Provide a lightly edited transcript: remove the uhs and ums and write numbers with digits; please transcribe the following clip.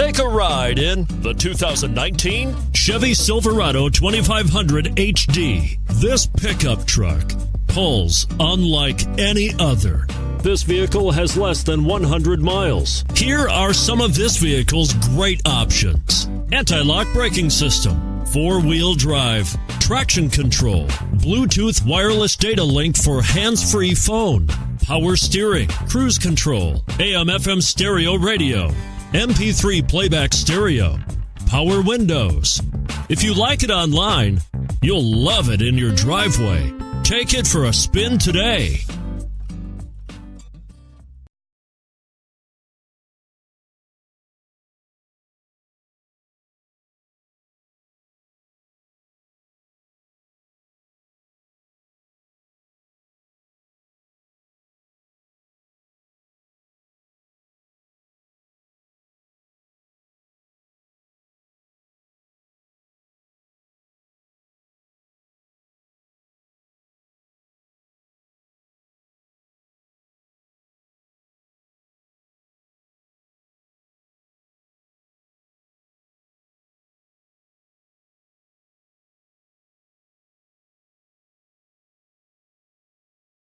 Take a ride in the 2019 Chevy Silverado 2500HD. This pickup truck pulls unlike any other. This vehicle has less than 100 miles. Here are some of this vehicle's great options: anti-lock braking system, four-wheel drive, traction control, Bluetooth wireless data link for hands-free phone, power steering, cruise control, AM/FM stereo radio, MP3 playback stereo, power windows. If you like it online, you'll love it in your driveway. Take it for a spin today.